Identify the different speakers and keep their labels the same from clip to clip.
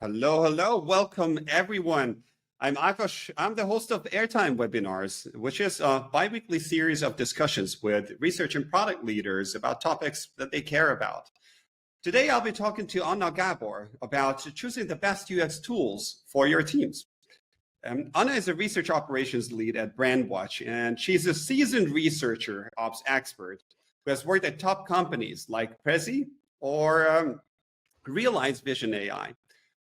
Speaker 1: Hello, hello. Welcome, everyone. I'm Akash. I'm the host of Airtime Webinars, which is a bi-weekly series of discussions with research and product leaders about topics that they care about. Today, I'll be talking to Anna Gabor about choosing the best UX tools for your teams. Anna is a research operations lead at Brandwatch, and she's a seasoned researcher, ops expert, who has worked at top companies like Prezi or Realize Vision AI.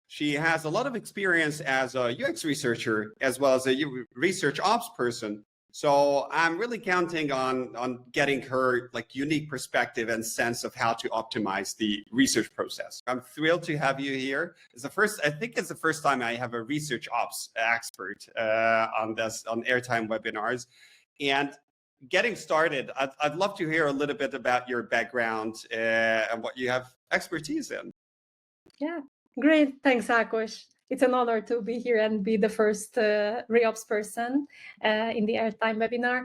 Speaker 1: She has a lot of experience as a UX researcher as well as a research ops person. So I'm really counting on getting her unique perspective and sense of how to optimize the research process. I'm thrilled to have you here. I think it's the first time I have a research ops expert on Airtime Webinars. And getting started, I'd love to hear a little bit about your background and what you have expertise in.
Speaker 2: Yeah. Great. Thanks, Akash. It's an honor to be here and be the first ReOps person in the Airtime webinar.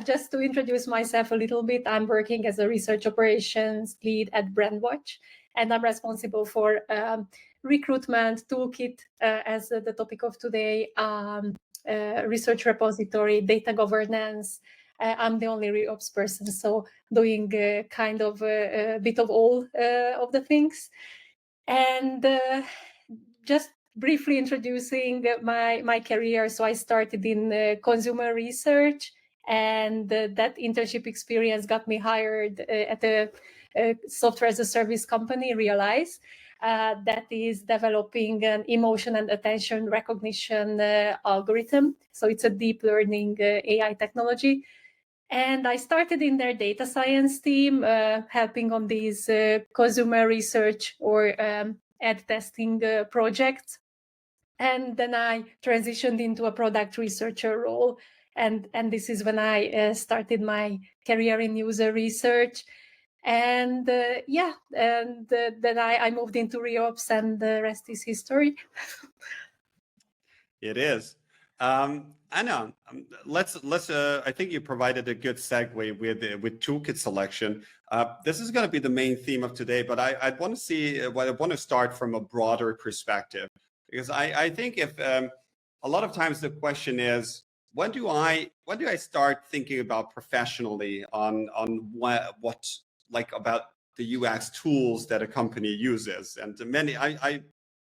Speaker 2: Just to introduce myself a little bit, I'm working as a research operations lead at Brandwatch, and I'm responsible for recruitment, toolkit as the topic of today, research repository, data governance. I'm the only ReOps person, so doing kind of a bit of all of the things. And just briefly introducing my career. So I started in consumer research, and that internship experience got me hired at a software as a service company, Realize, that is developing an emotion and attention recognition algorithm. So it's a deep learning AI technology. And I started in their data science team, helping on these consumer research or ad testing projects. And then I transitioned into a product researcher role. And this is when I started my career in user research. And then I moved into ReOps, and the rest is history.
Speaker 1: It is. Anna, let's. I think you provided a good segue with toolkit selection. This is going to be the main theme of today, but I want to see. I want to start from a broader perspective, because I think if a lot of times the question is, when do I start thinking about professionally on what about the UX tools that a company uses, and many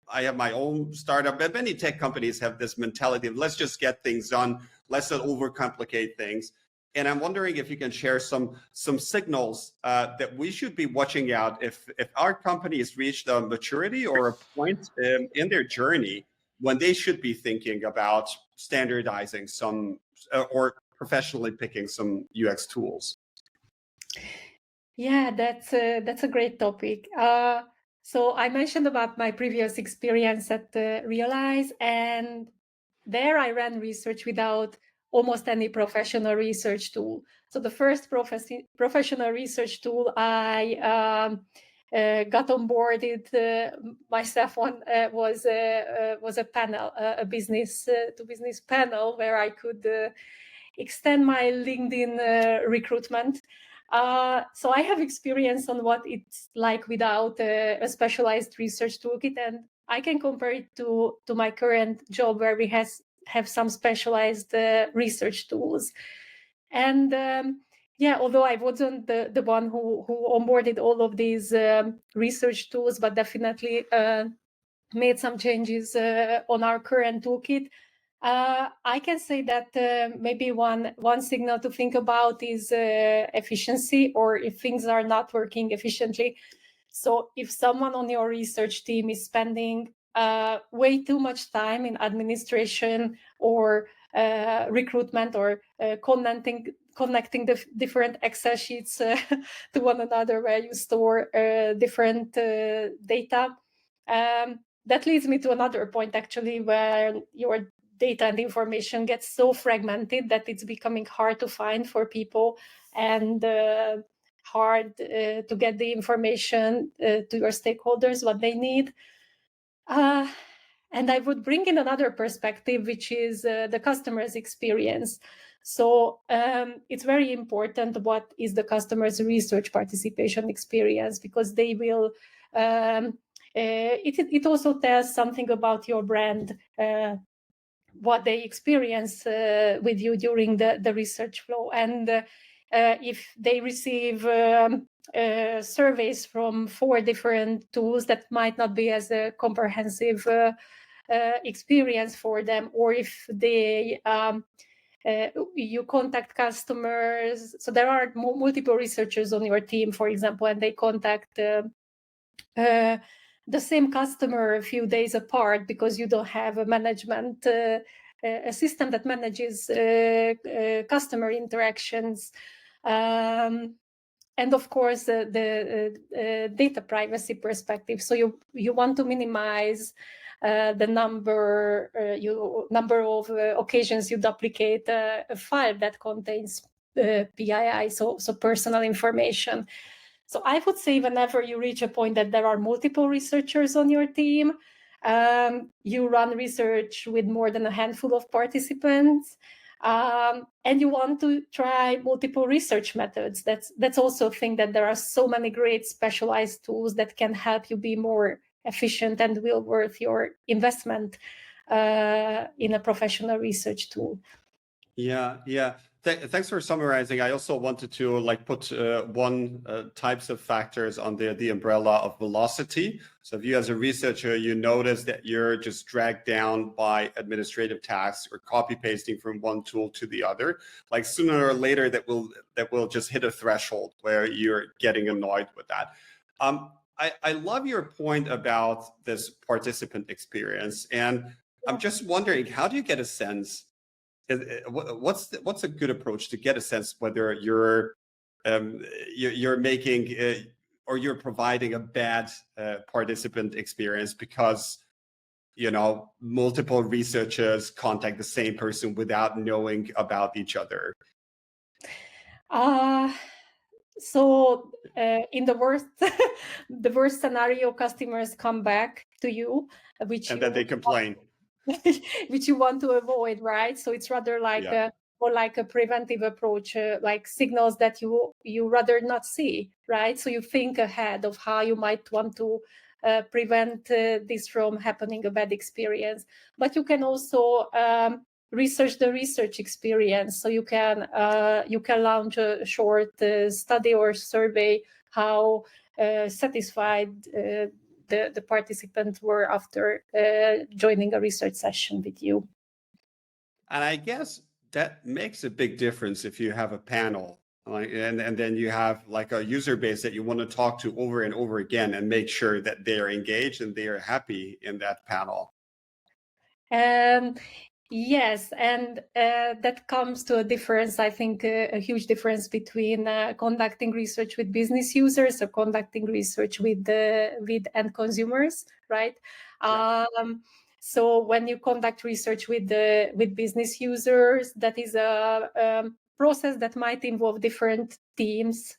Speaker 1: I have my own startup, but many tech companies have this mentality of let's just get things done, let's not overcomplicate things. And I'm wondering if you can share some signals that we should be watching out if our company has reached a maturity or a point in their journey when they should be thinking about standardizing some or professionally picking some UX tools.
Speaker 2: Yeah, that's a great topic. So I mentioned about my previous experience at Realize, and there I ran research without almost any professional research tool. So the first professional research tool I got onboarded myself on was a panel, a business to business panel where I could extend my LinkedIn recruitment. So I have experience on what it's like without a specialized research toolkit, and I can compare it to my current job where we have some specialized research tools. And although I wasn't the one who onboarded all of these research tools, but definitely made some changes on our current toolkit, I can say that maybe one signal to think about is efficiency, or if things are not working efficiently. So if someone on your research team is spending way too much time in administration or recruitment or connecting the different Excel sheets to one another where you store different data, that leads me to another point, actually, where your data and information gets so fragmented that it's becoming hard to find for people and hard to get the information to your stakeholders, what they need. And I would bring in another perspective, which is the customer's experience. So it's very important what is the customer's research participation experience, because they will it also tells something about your brand, what they experience with you during the research flow. And if they receive surveys from 4 different tools, that might not be as a comprehensive experience for them. Or if they you contact customers, so there are multiple researchers on your team, for example, and they contact the same customer a few days apart because you don't have a management a system that manages customer interactions. And of course, the data privacy perspective. So you want to minimize the number of occasions you duplicate a file that contains PII, so personal information. So I would say whenever you reach a point that there are multiple researchers on your team, you run research with more than a handful of participants, and you want to try multiple research methods. That's also a thing, that there are so many great specialized tools that can help you be more efficient and will worth your investment in a professional research tool.
Speaker 1: Yeah. Thanks for summarizing. I also wanted to put types of factors on the umbrella of velocity. So if you as a researcher, you notice that you're just dragged down by administrative tasks or copy pasting from one tool to the other, like sooner or later that will just hit a threshold where you're getting annoyed with that. I love your point about this participant experience, and I'm just wondering, how do you get a sense? What's a good approach to get a sense whether you're making or you're providing a bad participant experience because multiple researchers contact the same person without knowing about each other?
Speaker 2: So in the worst the worst scenario, customers come back to you,
Speaker 1: And then they complain.
Speaker 2: which you want to avoid, right? So it's rather like more like a preventive approach, like signals that you rather not see, right? So you think ahead of how you might want to prevent this from happening, a bad experience. But you can also research the research experience. So you can launch a short study or survey how satisfied the participants were after joining a research session with you.
Speaker 1: And I guess that makes a big difference if you have a panel, and then you have a user base that you want to talk to over and over again and make sure that they are engaged and they are happy in that panel.
Speaker 2: Yes, and that comes to a difference, I think, a huge difference between conducting research with business users or conducting research with end consumers, right? Yeah. So when you conduct research with business users, that is a process that might involve different teams,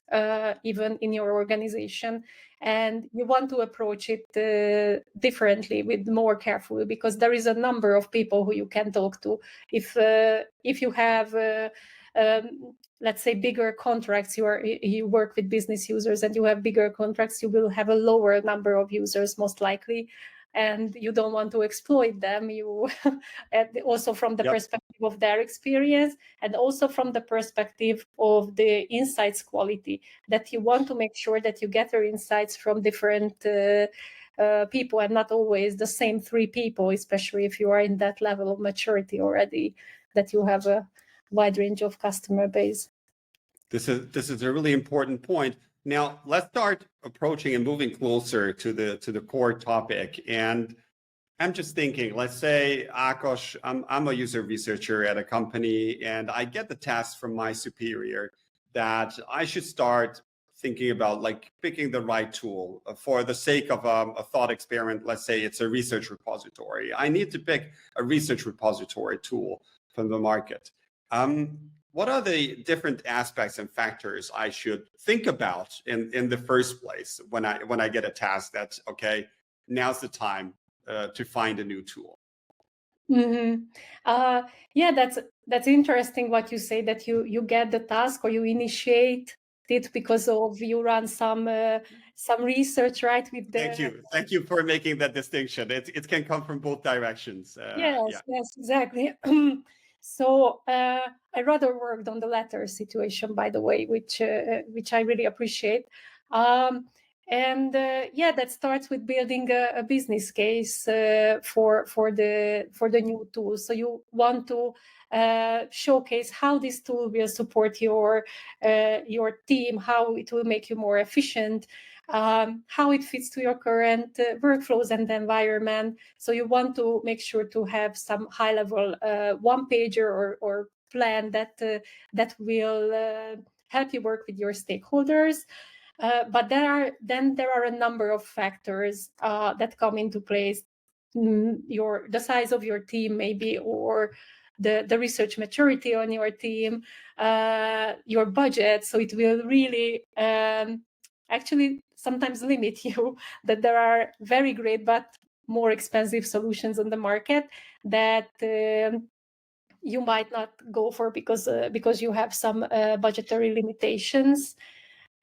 Speaker 2: even in your organization. And you want to approach it differently, with more carefully, because there is a number of people who you can talk to. If you have let's say bigger contracts, you work with business users and you have bigger contracts, you will have a lower number of users most likely, and you don't want to exploit them. You and also from the perspective of their experience, and also from the perspective of the insights quality, that you want to make sure that you get your insights from different people, and not always the same 3 people, especially if you are in that level of maturity already, that you have a wide range of customer base.
Speaker 1: This is a really important point. Now let's start approaching and moving closer to the core topic. And I'm just thinking, let's say, Ákos, I'm a user researcher at a company, and I get the task from my superior that I should start thinking about picking the right tool for the sake of a thought experiment. Let's say it's a research repository. I need to pick a research repository tool from the market. What are the different aspects and factors I should think about in the first place when I get a task that's okay, now's the time to find a new tool?
Speaker 2: Mm-hmm. Yeah, that's interesting what you say, that you get the task or you initiate it because of you run some research, right? With the
Speaker 1: Thank you for making that distinction. It can come from both directions.
Speaker 2: yes, exactly. So I rather worked on the latter situation, by the way, which I really appreciate. And that starts with building a business case for the new tool. So you want to showcase how this tool will support your team, how it will make you more efficient, how it fits to your current workflows and environment. So you want to make sure to have some high-level one-pager or plan that will help you work with your stakeholders. But there are a number of factors that come into place. The size of your team, maybe, or the research maturity on your team, your budget. So it will really actually sometimes limit you. That there are very great but more expensive solutions on the market that you might not go for because you have some budgetary limitations.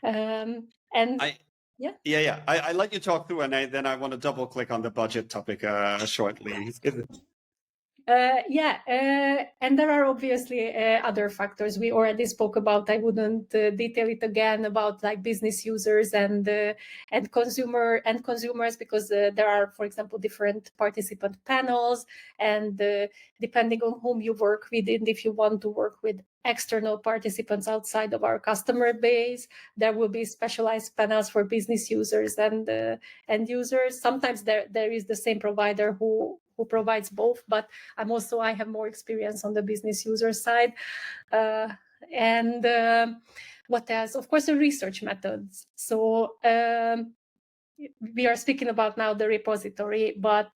Speaker 2: And
Speaker 1: I let you talk through, and then I want to double click on the budget topic shortly.
Speaker 2: And there are obviously other factors we already spoke about. I wouldn't detail it again about like business users and consumers, because there are, for example, different participant panels, and depending on whom you work with, and if you want to work with external participants outside of our customer base, there will be specialized panels for business users and end users. Sometimes there is the same provider who provides both, but I have more experience on the business user side. And what else? Of course, the research methods. So we are speaking about now the repository, but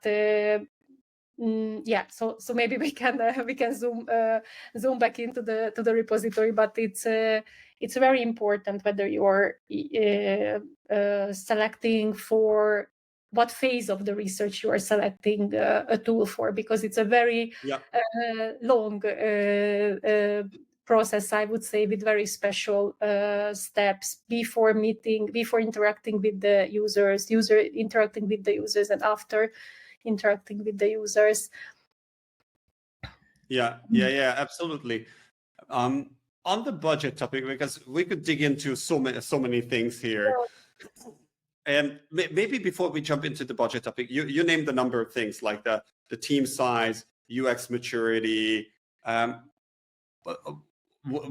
Speaker 2: so maybe we can zoom back into the repository, but it's very important whether you're selecting for what phase of the research you are selecting a tool for, because it's a very long process, I would say, with very special steps before interacting with the users, interacting with the users, and after interacting with the users.
Speaker 1: Absolutely. On the budget topic, because we could dig into so many things here. And maybe before we jump into the budget topic, you named a number of things like the team size, UX maturity.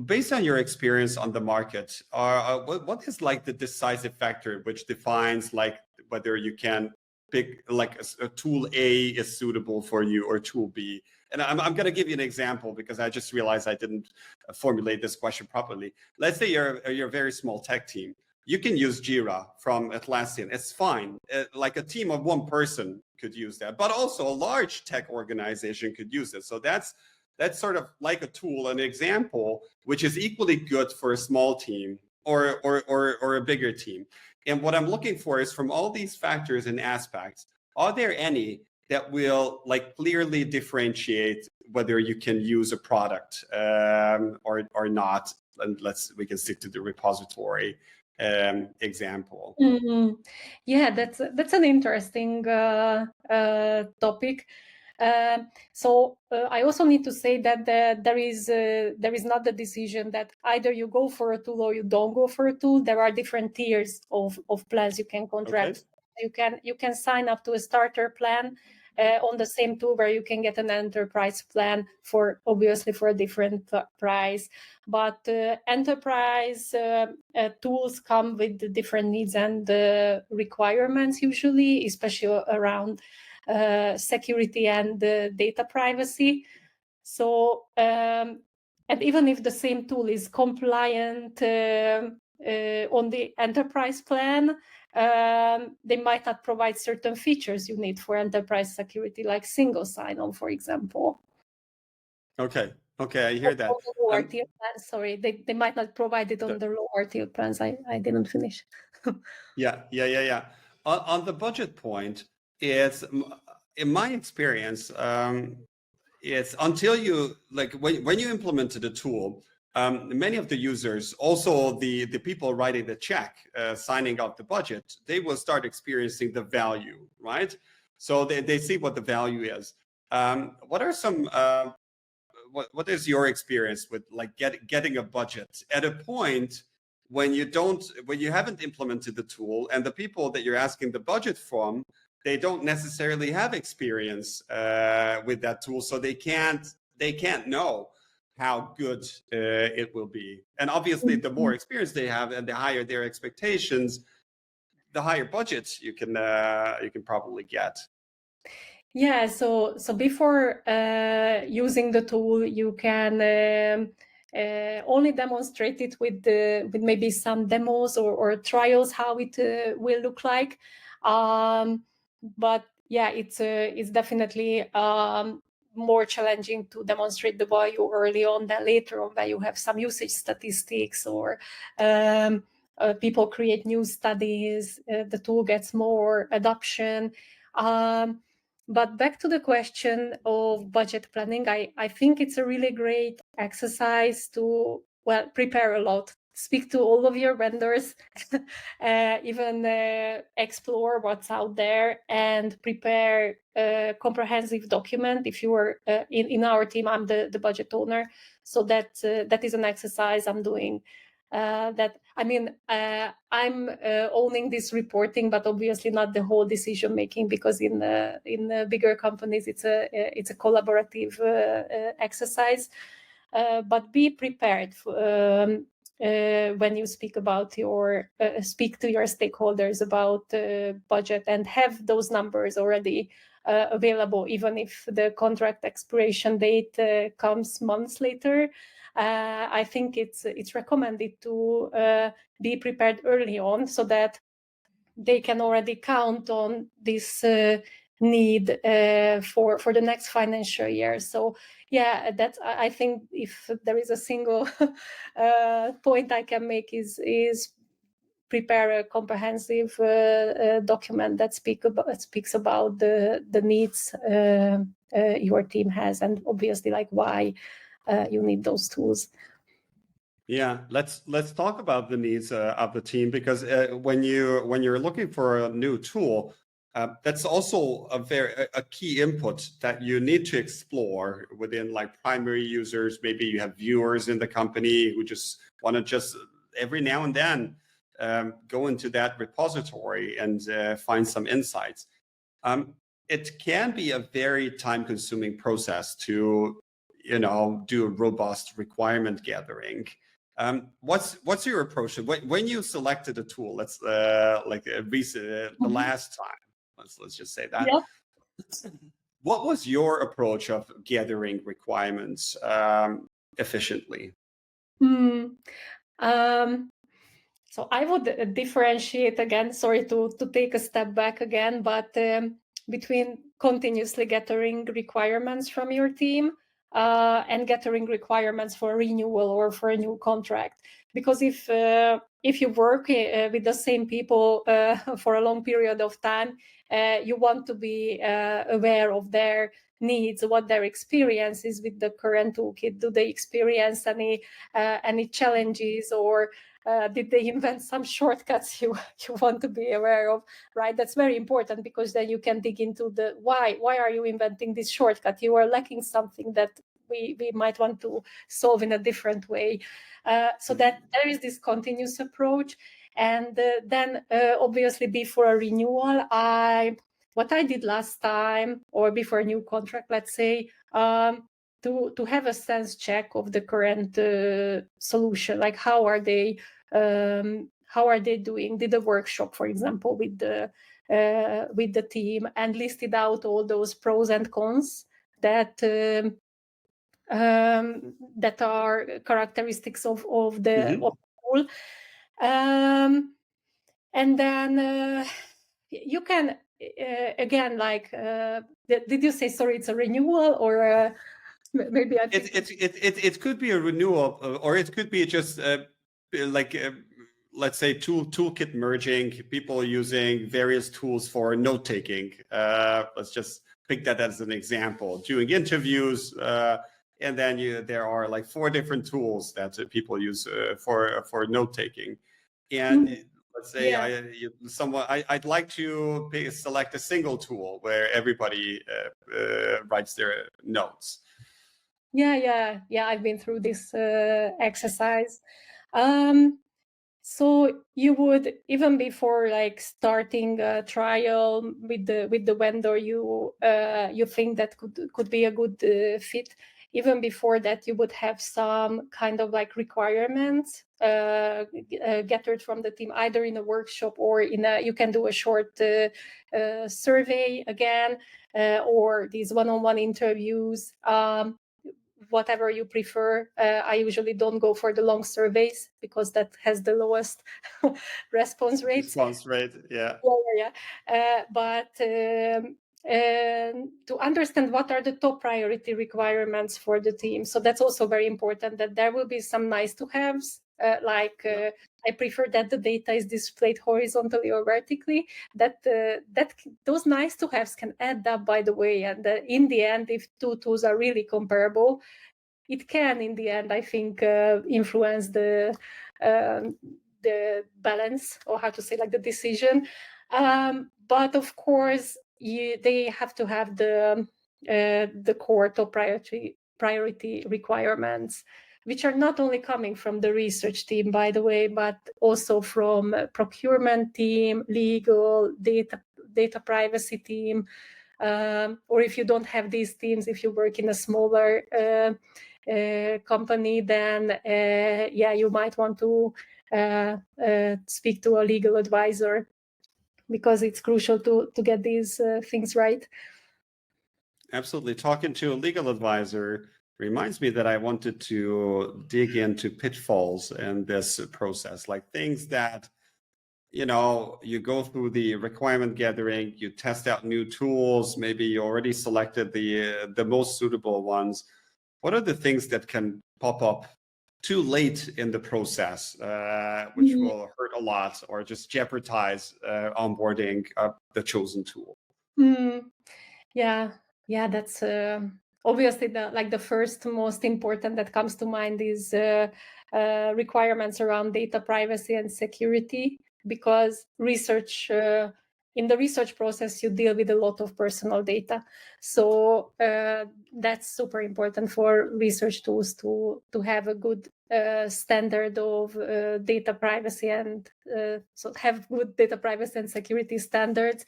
Speaker 1: Based on your experience on the market, what is like the decisive factor which defines like whether you can pick like a tool A is suitable for you or tool B? And I'm going to give you an example because I just realized I didn't formulate this question properly. Let's say you're a very small tech team. You can use Jira from Atlassian. It's fine. Like a team of one person could use that, but also a large tech organization could use it. So that's sort of like a tool, an example, which is equally good for a small team or a bigger team. And what I'm looking for is, from all these factors and aspects, are there any that will like clearly differentiate whether you can use a product or not? And we can stick to the repository example.
Speaker 2: Mm-hmm. Yeah, that's an interesting topic. So I also need to say that there is not the decision that either you go for a tool or you don't go for a tool. There are different tiers of plans you can contract. Okay. You can sign up to a starter plan on the same tool, where you can get an enterprise plan for a different price. But enterprise tools come with different needs and requirements usually, especially around security and data privacy. So, and even if the same tool is compliant on the enterprise plan, they might not provide certain features you need for enterprise security, like single sign-on, for example.
Speaker 1: Okay, I hear that.
Speaker 2: Lower tier plans, sorry, they might not provide it on the lower tier plans. I didn't finish.
Speaker 1: Yeah. On the budget point, it's, in my experience, it's until you, like when you implemented a tool, many of the users, also the people writing the check, signing out the budget, they will start experiencing the value, right? So they see what the value is. What are some, what is your experience with like getting a budget at a point when you haven't implemented the tool, and the people that you're asking the budget from, they don't necessarily have experience with that tool, so they can't know how good it will be. And obviously, the more experience they have and the higher their expectations, the higher budgets you can probably get.
Speaker 2: Yeah, so before using the tool, you can only demonstrate it with maybe some demos or trials how it will look like. But yeah, it's definitely more challenging to demonstrate the value early on than later on, where you have some usage statistics or people create new studies, the tool gets more adoption. But back to the question of budget planning, I think it's a really great exercise to, well, prepare a lot, speak to all of your vendors, even explore what's out there and prepare a comprehensive document. If you are in our team, I'm the budget owner. So that is an exercise I'm doing. I'm owning this reporting, but obviously not the whole decision making, because in bigger companies it's a collaborative exercise. But be prepared when you speak to your stakeholders about budget, and have those numbers already available, even if the contract expiration date comes months later. I think it's recommended to be prepared early on, so that they can already count on this need for the next financial year. So yeah, that's, I think, if there is a single point I can make is prepare a comprehensive document that speaks about the needs your team has, and obviously like why you need those tools.
Speaker 1: Yeah, let's talk about the needs of the team, because when you're looking for a new tool, that's also a key input that you need to explore within like primary users. Maybe you have viewers in the company who just want to every now and then go into that repository and find some insights. It can be a very time-consuming process to do a robust requirement gathering. What's your approach when you selected a tool? Let's the last time. Let's just say that.
Speaker 2: Yeah.
Speaker 1: What was your approach of gathering requirements efficiently?
Speaker 2: So I would differentiate again. Sorry to take a step back again, but between continuously gathering requirements from your team and gathering requirements for renewal or for a new contract. Because if you work with the same people for a long period of time, you want to be aware of their needs, what their experience is with the current toolkit. Do they experience any challenges, or did they invent some shortcuts you want to be aware of, right? That's very important, because then you can dig into the why are you inventing this shortcut? You are lacking something that we might want to solve in a different way. So that there is this continuous approach. And then obviously before a renewal, what I did last time, or before a new contract, let's say, to have a sense check of the current solution, like how are they doing? Did a workshop, for example, with the team, and listed out all those pros and cons that are characteristics of the tool. And then you can again, like, did you say, sorry, it's a renewal, or maybe I think
Speaker 1: it could be a renewal, or it could be just let's say toolkit merging, people using various tools for note taking. Let's just pick that as an example. Doing interviews, and then there are like 4 different tools that people use for note taking. And let's say I'd like to select a single tool where everybody writes their notes.
Speaker 2: Yeah. I've been through this exercise. So you would, even before like starting a trial with the vendor, you think that could be a good fit. Even before that, you would have some kind of like requirements gathered from the team, either in a workshop or you can do a short survey again, or these one-on-one interviews. Whatever you prefer. I usually don't go for the long surveys because that has the lowest response rates.
Speaker 1: Yeah.
Speaker 2: But to understand what are the top priority requirements for the team. So that's also very important, that there will be some nice to haves, I prefer that the data is displayed horizontally or vertically. That those nice to haves can add up, by the way, and in the end, if 2 tools are really comparable, it can, in the end, I think, influence the balance, or how to say, like the decision. But of course, they have to have the core top priority requirements, which are not only coming from the research team, by the way, but also from procurement team, legal, data privacy team, or if you don't have these teams, if you work in a smaller company, then you might want to speak to a legal advisor, because it's crucial to get these things right.
Speaker 1: Absolutely. Talking to a legal advisor reminds me that I wanted to dig into pitfalls in this process, like things that, you go through the requirement gathering, you test out new tools, maybe you already selected the most suitable ones. What are the things that can pop up too late in the process, which will hurt a lot or just jeopardize onboarding the chosen tool?
Speaker 2: Yeah, that's obviously the first most important that comes to mind is requirements around data privacy and security, because in the research process, you deal with a lot of personal data. So that's super important for research tools to have a good standard of data privacy, and so have good data privacy and security standards.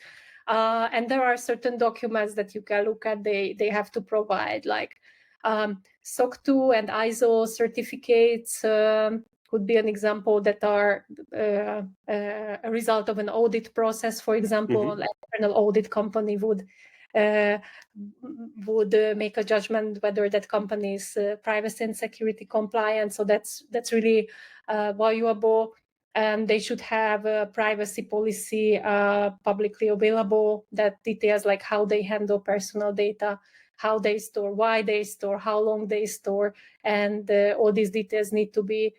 Speaker 2: And there are certain documents that you can look at. They have to provide, like SOC 2 and ISO certificates could be an example, that are a result of an audit process. For example, an external audit company would make a judgment whether that company is privacy and security compliant. So that's really valuable. And they should have a privacy policy publicly available that details like how they handle personal data, how they store, why they store, how long they store, and all these details need to be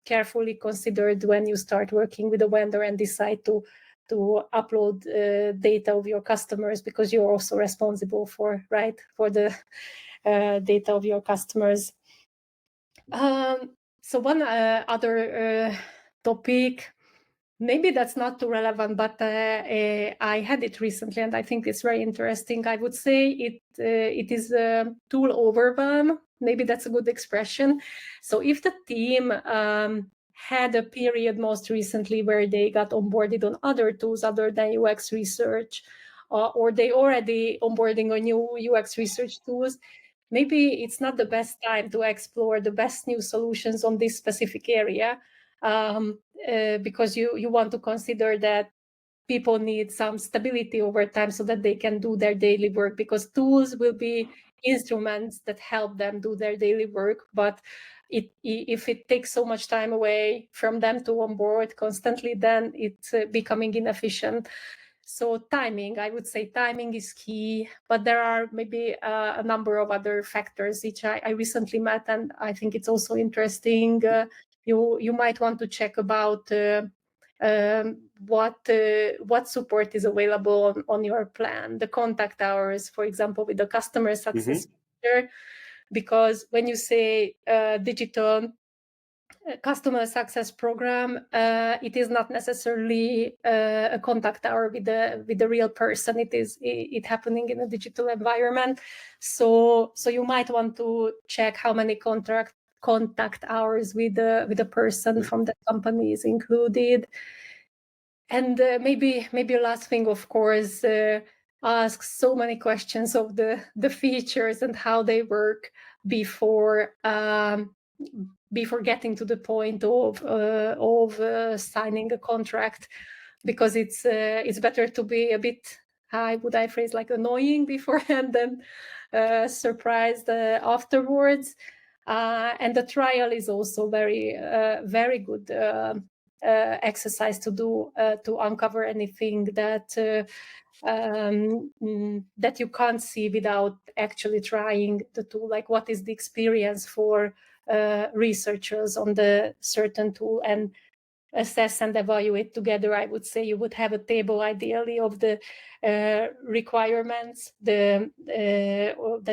Speaker 2: carefully considered when you start working with a vendor and decide to upload data of your customers, because you're also responsible for the data of your customers. So one other topic, maybe that's not too relevant, but I had it recently and I think it's very interesting. I would say it is a tool overwhelm. Maybe that's a good expression. So if the team had a period most recently where they got onboarded on other tools other than UX research, or they already onboarding on new UX research tools, maybe it's not the best time to explore the best new solutions on this specific area, because you want to consider that people need some stability over time so that they can do their daily work, because tools will be instruments that help them do their daily work. But if it takes so much time away from them to onboard constantly, then it's becoming inefficient. So timing, I would say timing is key, but there are maybe a number of other factors which I recently met, and I think it's also interesting. You might want to check about what support is available on your plan, the contact hours, for example, with the customer success manager, because when you say digital customer success program, it is not necessarily a contact hour with the real person. It happening in a digital environment. So you might want to check how many contact hours with a person from the company is included. And maybe last thing, of course, ask so many questions of the features and how they work before getting to the point of signing a contract, because it's better to be a bit, how would I phrase, like annoying beforehand than surprised afterwards. And the trial is also very good exercise to do to uncover anything that you can't see without actually trying the tool. Like, what is the experience for researchers on the certain tool, and assess and evaluate together. I would say you would have a table ideally of the requirements that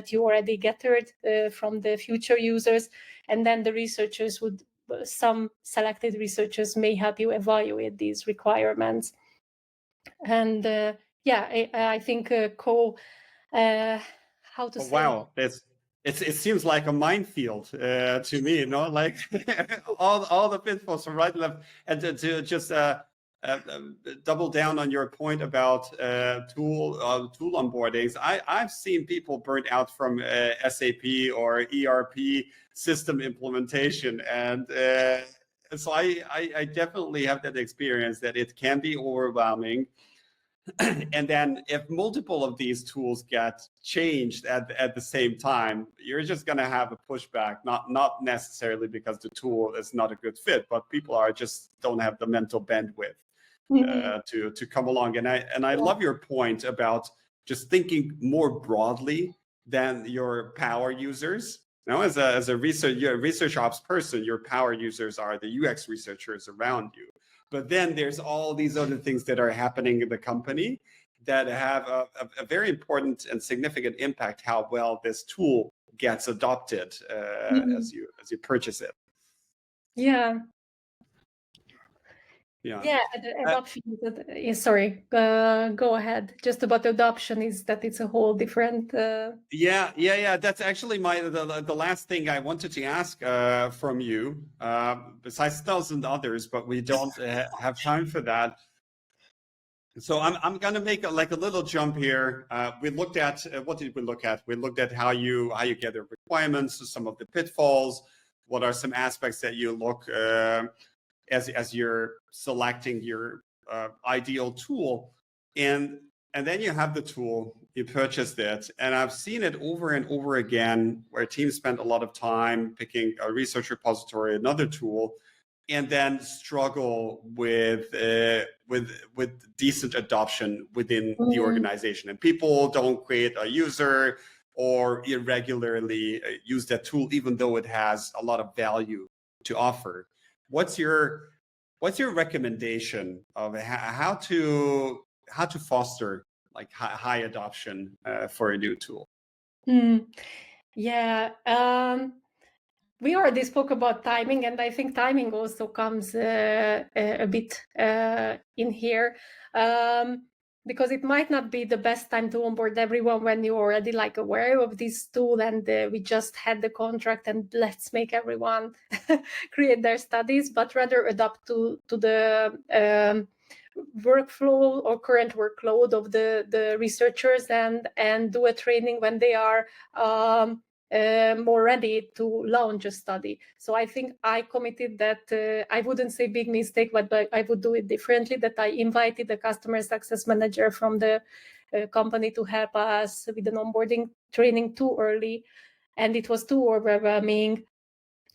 Speaker 2: you already gathered from the future users, and then the researchers would, some selected researchers may help you evaluate these requirements. And I think how to say.
Speaker 1: Wow, it seems like a minefield to me, like all the pitfalls from right and left. And to just double down on your point about tool onboardings, I've seen people burnt out from SAP or ERP system implementation, and so I definitely have that experience that it can be overwhelming. And then if multiple of these tools get changed at the same time, you're just going to have a pushback, not necessarily because the tool is not a good fit, but people don't have the mental bandwidth to come along. And I love your point about just thinking more broadly than your power users. Now, as a research ops person, your power users are the UX researchers around you. But then there's all these other things that are happening in the company that have a very important and significant impact how well this tool gets adopted as you purchase it.
Speaker 2: Yeah.
Speaker 1: Yeah.
Speaker 2: Adoption. Sorry, go ahead. Just about the adoption is that it's a whole different.
Speaker 1: Yeah. That's actually the last thing I wanted to ask from you. Besides 1,000 others, but we don't have time for that. So I'm going to make a little jump here. We looked at what did we look at? We looked at how you gather requirements, some of the pitfalls. What are some aspects that you look as you're selecting your ideal tool, and then you have the tool, you purchased it, and I've seen it over and over again where teams spend a lot of time picking a research repository, another tool, and then struggle with decent adoption within the organization, and people don't create a user or irregularly use that tool, even though it has a lot of value to offer. What's your recommendation of how to foster like high adoption for a new tool?
Speaker 2: Yeah, we already spoke about timing, and I think timing also comes a bit in here, because it might not be the best time to onboard everyone when you're already like aware of this tool and we just had the contract and let's make everyone create their studies, but rather adapt to the workflow or current workload of the researchers and do a training when they are more ready to launch a study. So I think I committed that I wouldn't say big mistake, but I would do it differently, that I invited the customer success manager from the company to help us with an onboarding training too early. And it was too overwhelming.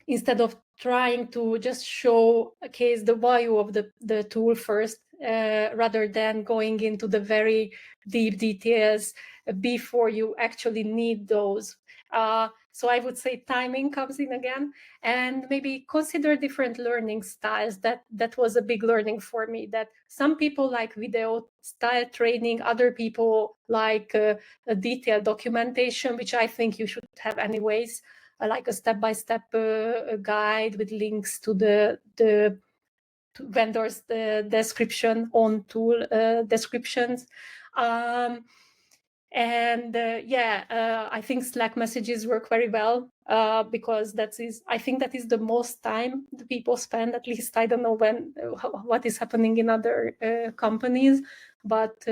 Speaker 2: Instead of trying to just showcase the value of the tool first, rather than going into the very deep details before you actually need those. So I would say timing comes in again, and maybe consider different learning styles. That was a big learning for me, that some people like video style training, other people like a detailed documentation, which I think you should have anyways, like a step-by-step guide with links to the vendors, the description on tool descriptions. I think Slack messages work very well because I think that is the most time the people spend. At least I don't know what is happening in other companies, but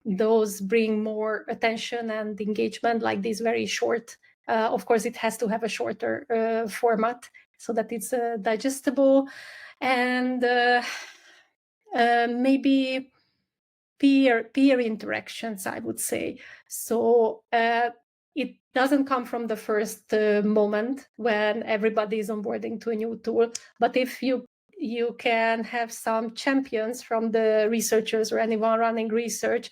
Speaker 2: those bring more attention and engagement, like this very short. Of course, it has to have a shorter format so that it's digestible, and maybe peer interactions, I would say. So it doesn't come from the first moment when everybody is onboarding to a new tool, but if you can have some champions from the researchers or anyone running research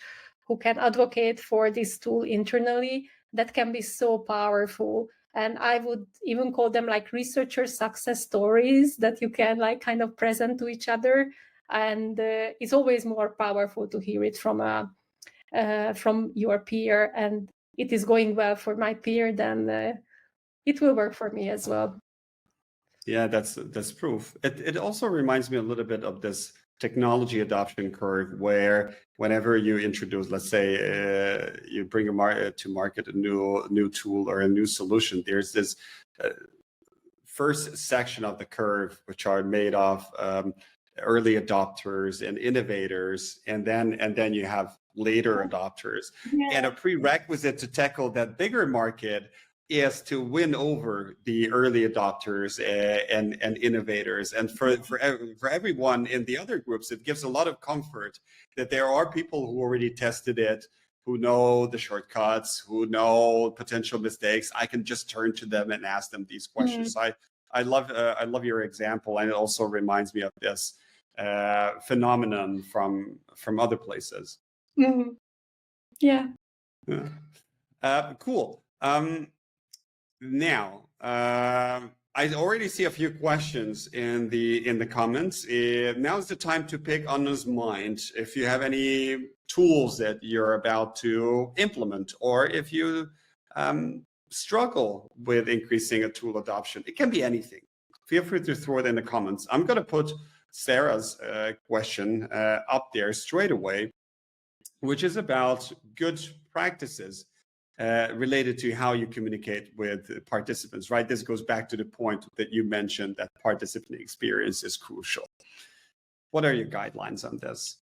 Speaker 2: who can advocate for this tool internally, that can be so powerful. And I would even call them like researcher success stories that you can like kind of present to each other. And it's always more powerful to hear it from your peer, and it is going well for my peer, then it will work for me as well.
Speaker 1: Yeah, that's proof. It also reminds me a little bit of this technology adoption curve, where whenever you introduce, let's say, you bring to market a new tool or a new solution, there's this first section of the curve which are made of early adopters and innovators, and then you have later adopters.
Speaker 2: Yeah.
Speaker 1: And a prerequisite to tackle that bigger market is to win over the early adopters and innovators. And for everyone in the other groups, it gives a lot of comfort that there are people who already tested it, who know the shortcuts, who know potential mistakes. I can just turn to them and ask them these questions. So I love your example, and it also reminds me of this phenomenon from other places.
Speaker 2: Mm-hmm. Yeah.
Speaker 1: Cool. Now, I already see a few questions in the comments. Now's the time to pick Anna's mind. If you have any tools that you're about to implement, or if you struggle with increasing a tool adoption, it can be anything. Feel free to throw it in the comments. I'm going to put Sarah's question up there straight away, which is about good practices related to how you communicate with participants, right? This goes back to the point that you mentioned, that participant experience is crucial. What are your guidelines on this?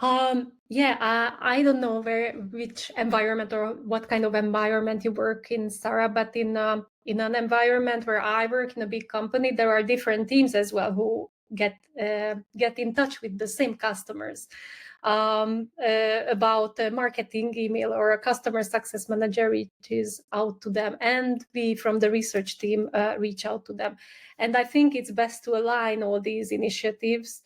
Speaker 2: I don't know which environment or what kind of environment you work in, Sarah, but in an environment where I work in a big company, there are different teams as well who get in touch with the same customers about a marketing email, or a customer success manager reaches out to them, and we from the research team reach out to them. And I think it's best to align all these initiatives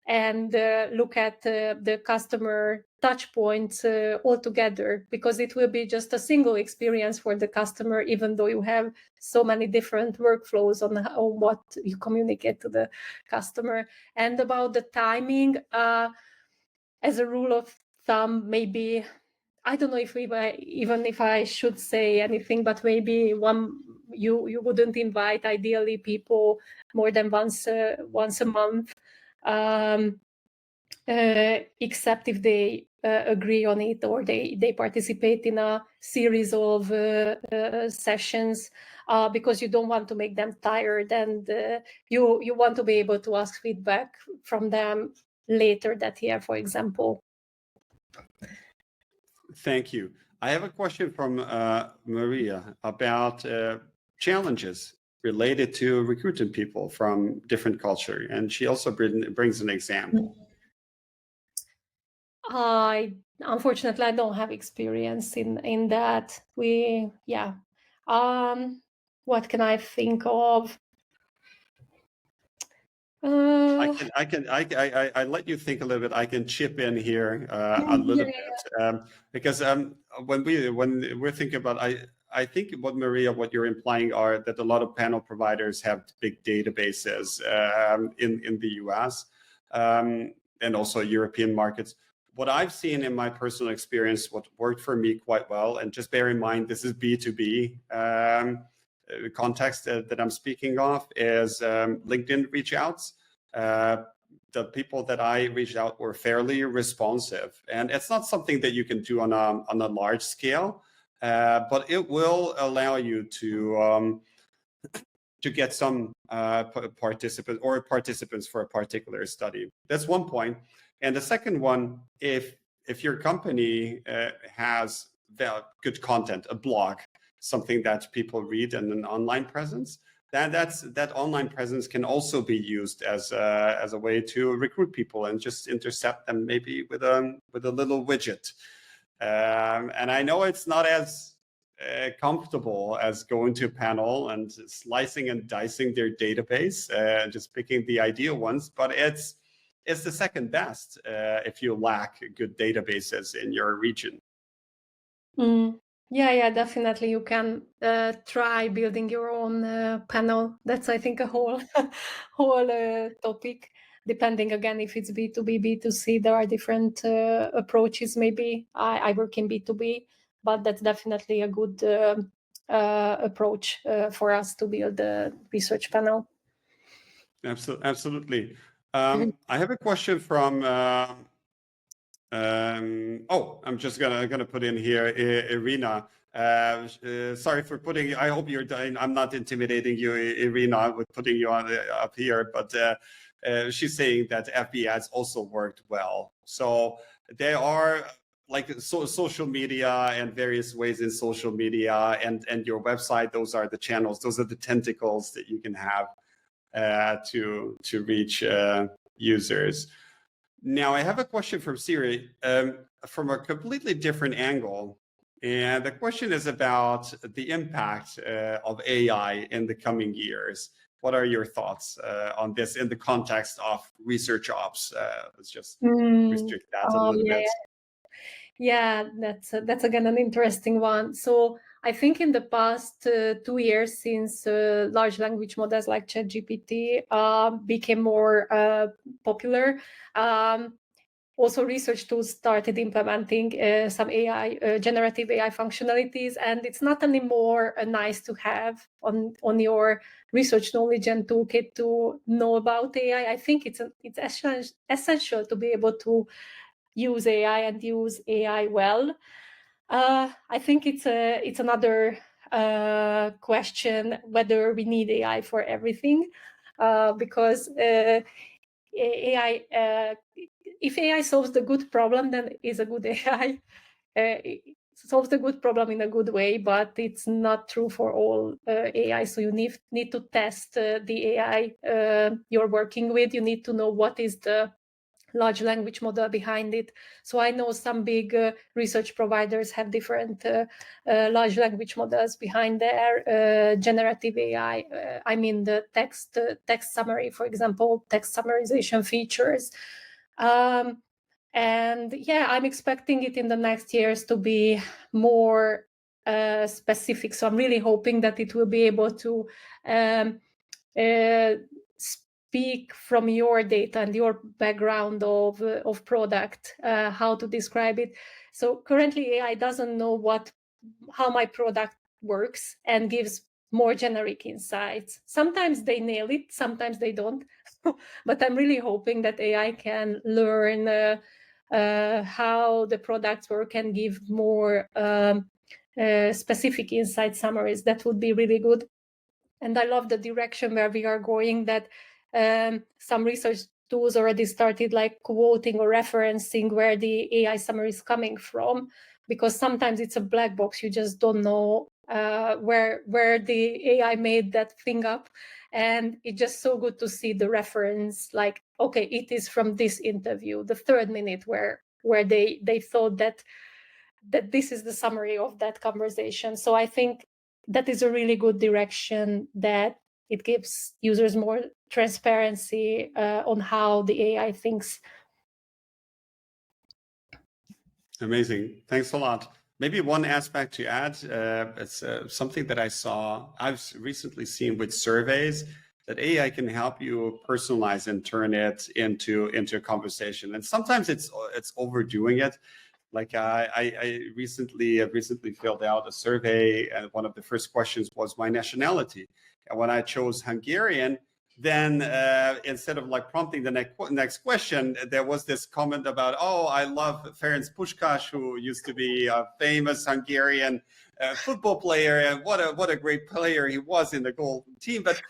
Speaker 2: and look at the customer touch points all together, because it will be just a single experience for the customer, even though you have so many different workflows on what you communicate to the customer. And about the timing, as a rule of thumb, maybe, I don't know even if I should say anything, but maybe you wouldn't invite ideally people more than once a month. Except if they agree on it, or they participate in a series of sessions, because you don't want to make them tired, and you want to be able to ask feedback from them later that year, for example.
Speaker 1: Thank you. I have a question from Maria about challenges related to recruiting people from different culture, and she also brings an example.
Speaker 2: Unfortunately, I don't have experience in that. What can I think of?
Speaker 1: I let you think a little bit. I can chip in here a little bit because when we're thinking about, I think what you're implying are that a lot of panel providers have big databases in the US and also European markets. What I've seen in my personal experience, what worked for me quite well, and just bear in mind this is B2B. Context that I'm speaking of is LinkedIn reach outs. The people that I reached out were fairly responsive, and it's not something that you can do on a large scale, but it will allow you to get some participants for a particular study. That's one point. And the second one, if your company has good content, a blog, something that people read, and an online presence, that online presence can also be used as a way to recruit people and just intercept them maybe with a little widget. And I know it's not as comfortable as going to a panel and slicing and dicing their database and just picking the ideal ones, but it's the second best if you lack good databases in your region.
Speaker 2: Yeah, definitely. You can try building your own panel. That's, I think, a whole topic. Depending again if it's B2B, B2C, there are different approaches. Maybe I work in B2B, but that's definitely a good approach for us to build a research panel.
Speaker 1: Absolutely. I have a question from. I'm just gonna put in here, Irina. Sorry for putting. I hope you're. I'm not intimidating you, Irina, with putting you on up here, but she's saying that FB ads also worked well. So they are like social media and various ways in social media and your website. Those are the channels. Those are the tentacles that you can have to reach users. Now, I have a question from Siri from a completely different angle. And the question is about the impact of AI in the coming years. What are your thoughts on this in the context of research ops? Let's just restrict that a little bit.
Speaker 2: Yeah, that's again an interesting one. So I think in the past 2 years, since large language models like ChatGPT became more popular, also research tools started implementing some AI, generative AI functionalities, and it's not anymore nice to have on your research knowledge and toolkit to know about AI. I think it's essential to be able to use AI and use AI well. I think it's another question whether we need AI for everything, because AI, if AI solves the good problem, then it's a good AI. It solves the good problem in a good way, but it's not true for all AI. So you need to test the AI you're working with. You need to know what is the large language model behind it. So I know some big research providers have different large language models behind their generative AI. I mean the text summary, for example, text summarization features. And yeah, I'm expecting it in the next years to be more specific. So I'm really hoping that it will be able to speak from your data and your background of product, how to describe it. So currently AI doesn't know how my product works and gives more generic insights. Sometimes they nail it, sometimes they don't. But I'm really hoping that AI can learn how the products work and give more specific insight summaries. That would be really good. And I love the direction where we are going, that some research tools already started like quoting or referencing where the AI summary is coming from, because sometimes it's a black box. You just don't know where the AI made that thing up. And it's just so good to see the reference, like, okay, it is from this interview, the 3rd minute where they thought that this is the summary of that conversation. So I think that is a really good direction, that it gives users more transparency on how the AI thinks.
Speaker 1: Amazing. Thanks a lot. Maybe one aspect to add, it's something that I've recently seen with surveys, that AI can help you personalize and turn it into a conversation. And sometimes it's overdoing it. Like I recently filled out a survey, and one of the first questions was my nationality. And when I chose Hungarian, then instead of like prompting the next question, there was this comment about, oh, I love Ferenc Puskás, who used to be a famous Hungarian football player, and what a great player he was in the golden team. But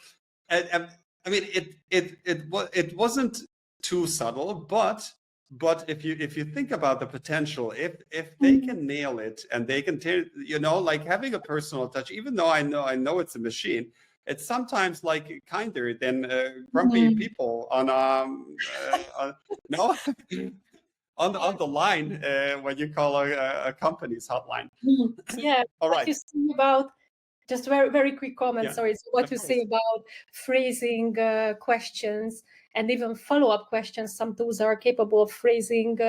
Speaker 1: I mean, it wasn't too subtle, but if you think about the potential, if they can nail it, and they can like having a personal touch, even though I know it's a machine, it's sometimes like kinder than grumpy people on no on the line when you call a company's hotline.
Speaker 2: Yeah.
Speaker 1: All right.
Speaker 2: What you see about, just very quick comment.
Speaker 1: Yeah,
Speaker 2: sorry. So what you say about phrasing questions and even follow-up questions. Some tools are capable of phrasing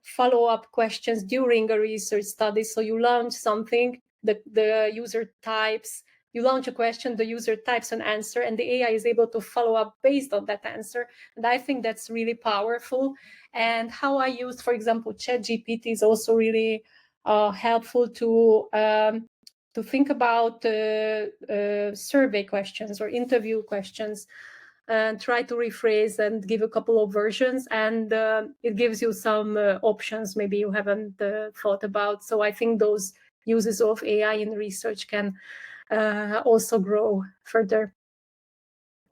Speaker 2: follow-up questions during a research study. So you launch something, the user types. You launch a question, the user types an answer, and the AI is able to follow up based on that answer. And I think that's really powerful. And how I use, for example, ChatGPT is also really helpful to think about survey questions or interview questions, and try to rephrase and give a couple of versions. And it gives you some options maybe you haven't thought about. So I think those uses of AI in research can also grow further.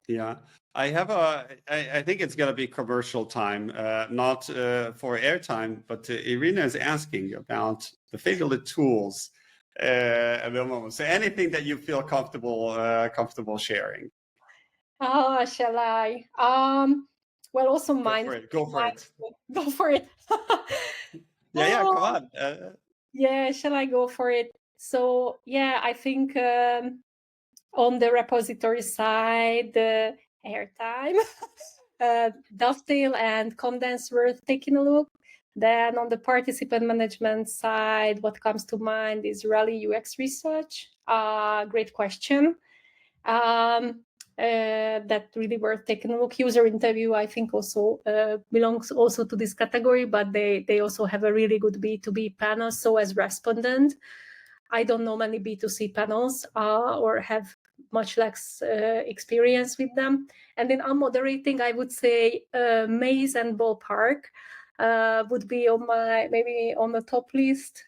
Speaker 1: Yeah, I think it's going to be commercial time, not for airtime, but Irina is asking about the favorite tools at the moment. So anything that you feel comfortable sharing.
Speaker 2: Shall I? Well, also mine.
Speaker 1: Go for it.
Speaker 2: Go for it.
Speaker 1: Yeah, come on.
Speaker 2: Yeah, shall I go for it? So yeah, I think on the repository side, airtime, dovetail and condense worth taking a look. Then on the participant management side, what comes to mind is Rally UX research. Great question. That really worth taking a look. User interview, I think, also belongs also to this category, but they also have a really good B2B panel. So as respondent, I don't know many B2C panels or have much less experience with them. And in unmoderating, I would say Maze and Ballpark would be on maybe on the top list.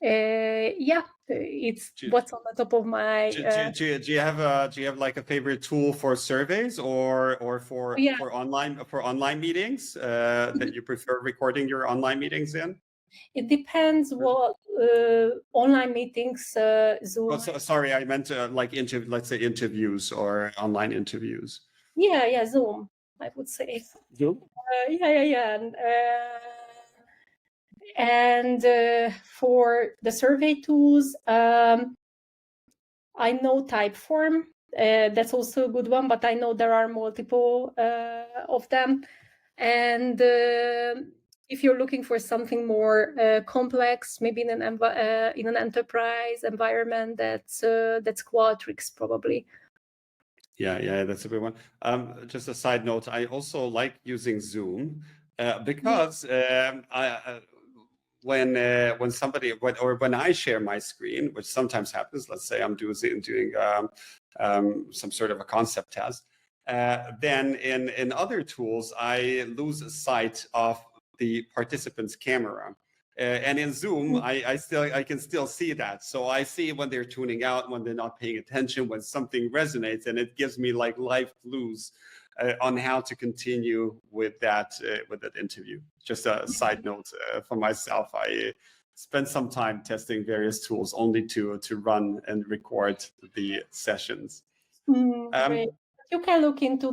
Speaker 2: Yeah, it's what's on the top of my.
Speaker 1: Do you have like a favorite tool for surveys or for online meetings that you prefer recording your online meetings in?
Speaker 2: It depends what online meetings. Zoom.
Speaker 1: Oh, sorry, I meant like let's say interviews or online interviews.
Speaker 2: Yeah, Zoom, I would say.
Speaker 1: Zoom.
Speaker 2: Yeah. And for the survey tools, I know Typeform. That's also a good one, but I know there are multiple of them. And if you're looking for something more complex, maybe in an enterprise environment, that's Qualtrics probably.
Speaker 1: Yeah, that's a good one. Just a side note, I also like using Zoom because when I share my screen, which sometimes happens, let's say I'm doing some sort of a concept test, then in other tools I lose sight of the participant's camera. And in Zoom, I can still see that. So I see when they're tuning out, when they're not paying attention, when something resonates, and it gives me like life clues on how to continue with that interview. Just a side note for myself, I spent some time testing various tools only to run and record the sessions.
Speaker 2: Great. You can look into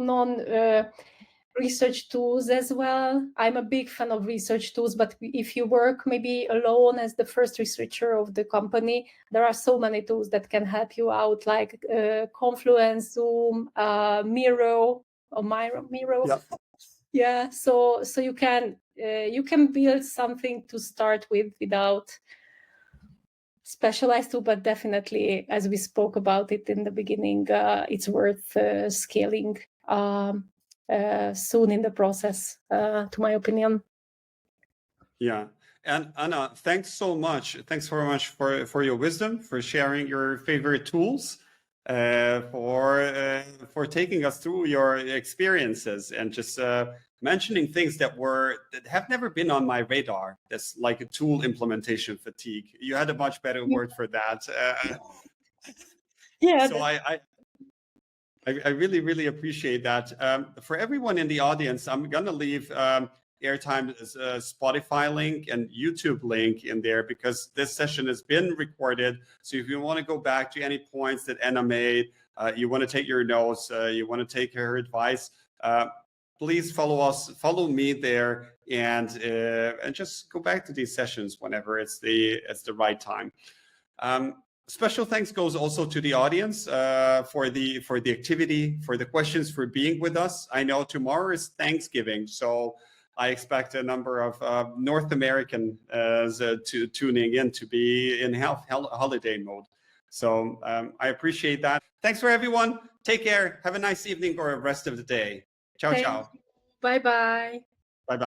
Speaker 2: research tools as well. I'm a big fan of research tools, but if you work maybe alone as the first researcher of the company, there are so many tools that can help you out, like Confluence, Zoom, Miro, or Miro.
Speaker 1: Yeah.
Speaker 2: Yeah, so you can build something to start with without specialized tool, but definitely, as we spoke about it in the beginning, it's worth scaling soon in the process, to my opinion.
Speaker 1: Yeah. And Anna, thanks so much. Thanks very much for your wisdom, for sharing your favorite tools, for taking us through your experiences and just mentioning things that have never been on my radar. That's like a tool implementation fatigue. You had a much better word for that.
Speaker 2: Yeah.
Speaker 1: So I really, really appreciate that. For everyone in the audience, I'm going to leave Airtime's Spotify link and YouTube link in there because this session has been recorded. So if you want to go back to any points that Anna made, you want to take your notes, you want to take her advice, please follow me there, and just go back to these sessions whenever it's the right time. Special thanks goes also to the audience for the activity, for the questions, for being with us. I know tomorrow is Thanksgiving, so I expect a number of North American tuning in to be in holiday mode. So I appreciate that. Thanks for everyone. Take care. Have a nice evening or rest of the day. Ciao, ciao.
Speaker 2: Bye-bye.